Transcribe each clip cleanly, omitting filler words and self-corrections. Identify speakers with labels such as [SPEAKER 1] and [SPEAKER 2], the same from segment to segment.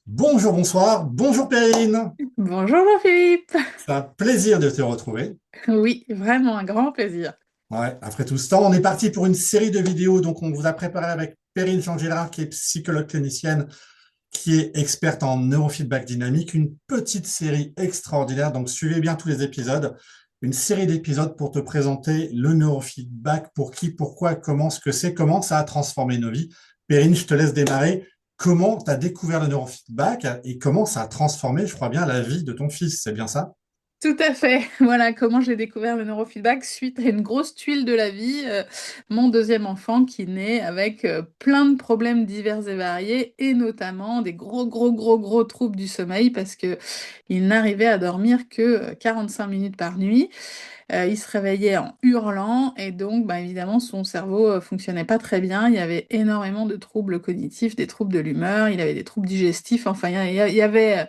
[SPEAKER 1] Bonjour, bonsoir, bonjour Perrine.
[SPEAKER 2] Bonjour Jean-Philippe.
[SPEAKER 1] C'est un plaisir de te retrouver.
[SPEAKER 2] Oui, vraiment un grand plaisir.
[SPEAKER 1] Ouais, après tout ce temps, on est parti pour une série de vidéos. Donc, on vous a préparé avec Perrine Jean-Gérard, qui est psychologue clinicienne, qui est experte en neurofeedback dynamique, une petite série extraordinaire. Donc, suivez bien tous les épisodes. Une série d'épisodes pour te présenter le neurofeedback, pour qui, pourquoi, comment, ce que c'est, comment ça a transformé nos vies. Perrine, je te laisse démarrer. Comment tu as découvert le neurofeedback et comment ça a transformé, je crois bien, la vie de ton fils. C'est bien ça?
[SPEAKER 2] Tout à fait. Voilà comment j'ai découvert le neurofeedback suite à une grosse tuile de la vie, mon deuxième enfant qui naît avec plein de problèmes divers et variés et notamment des gros troubles du sommeil parce que il n'arrivait à dormir que 45 minutes par nuit. Il se réveillait en hurlant et donc bah, évidemment son cerveau fonctionnait pas très bien. Il y avait énormément de troubles cognitifs, des troubles de l'humeur, il avait des troubles digestifs, enfin il y avait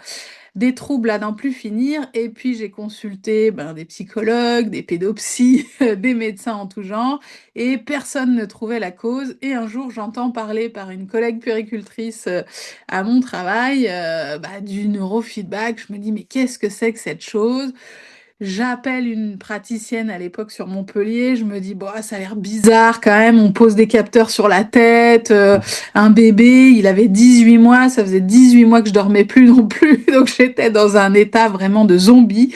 [SPEAKER 2] des troubles à n'en plus finir. Et puis j'ai consulté ben, des psychologues, des pédopsies, des médecins en tout genre, et personne ne trouvait la cause. Et un jour, j'entends parler par une collègue puéricultrice à mon travail bah, du neurofeedback. Je me dis, mais qu'est-ce que c'est que cette chose? J'appelle une praticienne à l'époque sur Montpellier, je me dis, bon, ça a l'air bizarre quand même, on pose des capteurs sur la tête, un bébé, il avait 18 mois, ça faisait 18 mois que je dormais plus non plus, donc j'étais dans un état vraiment de zombie.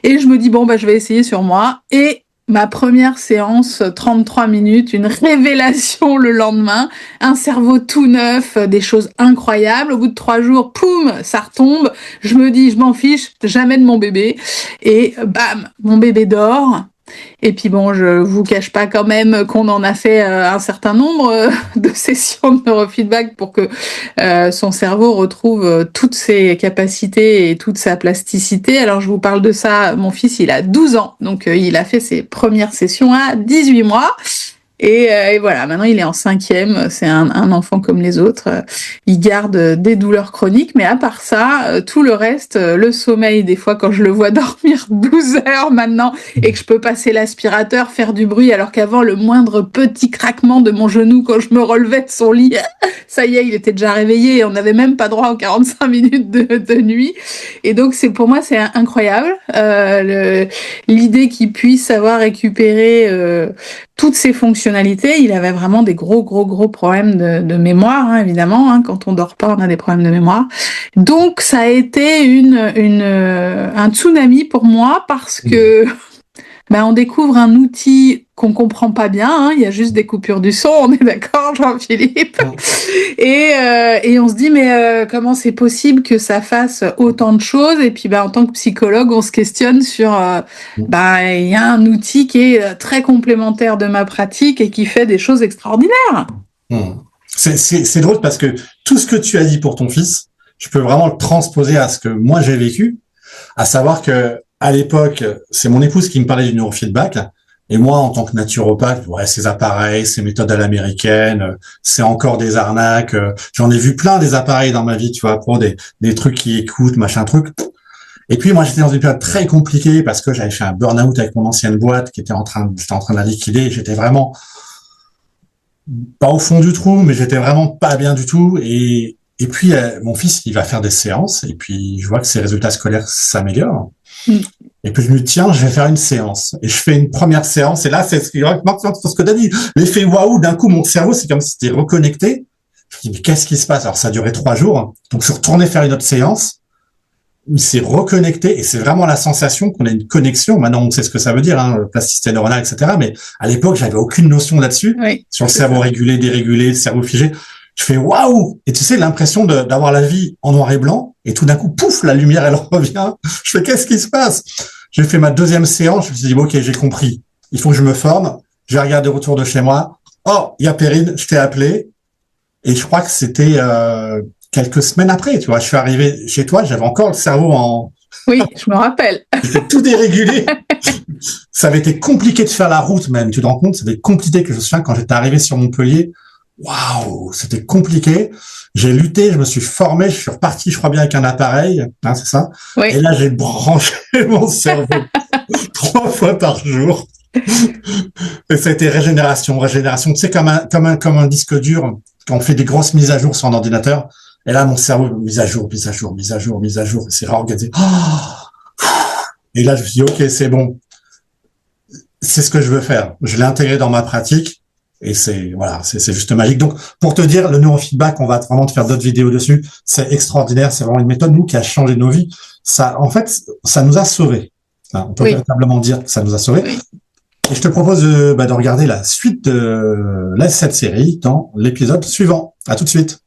[SPEAKER 2] Et je me dis, bon, bah, je vais essayer sur moi. Et ma première séance, 33 minutes, une révélation le lendemain, un cerveau tout neuf, des choses incroyables. Au bout de 3 jours, poum, ça retombe. Je me dis, je m'en fiche, jamais de mon bébé. Et bam, mon bébé dort. Et puis bon, je vous cache pas quand même qu'on en a fait un certain nombre de sessions de neurofeedback pour que son cerveau retrouve toutes ses capacités et toute sa plasticité. Alors je vous parle de ça, mon fils il a 12 ans, donc il a fait ses premières sessions à 18 mois. Et voilà, maintenant il est en cinquième, c'est un enfant comme les autres. Il garde des douleurs chroniques, mais à part ça, tout le reste, le sommeil, des fois quand je le vois dormir 12 heures maintenant et que je peux passer l'aspirateur, faire du bruit, alors qu'avant le moindre petit craquement de mon genou quand je me relevais de son lit, ça y est, il était déjà réveillé et on n'avait même pas droit aux 45 minutes de nuit. Et donc c'est pour moi c'est incroyable l'idée qu'il puisse avoir récupéré toutes ses fonctionnalités. Il avait vraiment des gros problèmes de mémoire, hein, évidemment. Hein, quand on dort pas, on a des problèmes de mémoire. Donc, ça a été un tsunami pour moi parce que ben, on découvre un outil qu'on comprend pas bien. Hein, il y a juste des coupures du son, on est d'accord, Jean-Philippe. Et on se dit, mais comment c'est possible que ça fasse autant de choses? Et puis, ben, en tant que psychologue, on se questionne sur, ben, il y a un outil qui est très complémentaire de ma pratique et qui fait des choses extraordinaires.
[SPEAKER 1] C'est drôle parce que tout ce que tu as dit pour ton fils, je peux vraiment le transposer à ce que moi j'ai vécu, à savoir que à l'époque, c'est mon épouse qui me parlait du neurofeedback, et moi, en tant que naturopathe, ouais, ces appareils, ces méthodes à l'américaine, c'est encore des arnaques. J'en ai vu plein des appareils dans ma vie, tu vois, pour des trucs qui écoutent, machin truc. Et puis moi, j'étais dans une période très compliquée parce que j'avais fait un burn-out avec mon ancienne boîte qui était j'étais en train de la liquider. J'étais vraiment pas au fond du trou, mais j'étais vraiment pas bien du tout. Et puis, mon fils, il va faire des séances et puis je vois que ses résultats scolaires s'améliorent.
[SPEAKER 2] Mm.
[SPEAKER 1] Et puis je me dis, tiens, je vais faire une séance. Et je fais une première séance. Et là, c'est ce que tu as dit. L'effet waouh, d'un coup, mon cerveau, c'est comme si c'était reconnecté. Je me dis, mais qu'est-ce qui se passe? Alors, ça a duré 3 jours. Donc, je suis retourné faire une autre séance. Il s'est reconnecté. Et c'est vraiment la sensation qu'on a une connexion. Maintenant, on sait ce que ça veut dire, hein, plasticité neuronale, etc. Mais à l'époque, j'avais aucune notion là-dessus.
[SPEAKER 2] Oui,
[SPEAKER 1] Sur le
[SPEAKER 2] c'est
[SPEAKER 1] cerveau
[SPEAKER 2] ça.
[SPEAKER 1] régulé, dérégulé, le cerveau figé. Je fais waouh! Et tu sais, l'impression d'avoir la vie en noir et blanc. Et tout d'un coup, pouf, la lumière, elle revient. Je fais, qu'est-ce qui se passe? J'ai fait ma deuxième séance. Je me suis dit, bon, ok, j'ai compris. Il faut que je me forme. Je vais regarder autour de chez moi. Oh, il y a Perrine, je t'ai appelé. Et je crois que c'était quelques semaines après, tu vois. Je suis arrivé chez toi, j'avais encore le cerveau
[SPEAKER 2] Oui, je me rappelle.
[SPEAKER 1] j'étais tout dérégulé. Ça avait été compliqué de faire la route même, tu te rends compte? C'était compliqué, que je me souviens quand j'étais arrivé sur Montpellier. Waouh, c'était compliqué. J'ai lutté, je me suis formé, je suis reparti, je crois bien avec un appareil, hein, c'est ça. Et
[SPEAKER 2] Oui.
[SPEAKER 1] là, j'ai branché mon cerveau 3 fois par jour. Et ça a été régénération. Tu sais, comme un disque dur, quand on fait des grosses mises à jour sur un ordinateur, Et là, mon cerveau, mise à jour, mise à jour, mise à jour, mise à jour, c'est réorganisé. Et là, je me suis dit, OK, c'est bon. C'est ce que je veux faire. Je l'ai intégré dans ma pratique. Et c'est juste magique. Donc, pour te dire, le neurofeedback, on va vraiment te faire d'autres vidéos dessus. C'est extraordinaire. C'est vraiment une méthode, nous, qui a changé nos vies. Ça, en fait, ça nous a sauvés. Hein, on peut
[SPEAKER 2] Oui,
[SPEAKER 1] véritablement dire que ça nous a sauvés.
[SPEAKER 2] oui.
[SPEAKER 1] Et je te propose de regarder la suite de cette série dans l'épisode suivant. À tout de suite.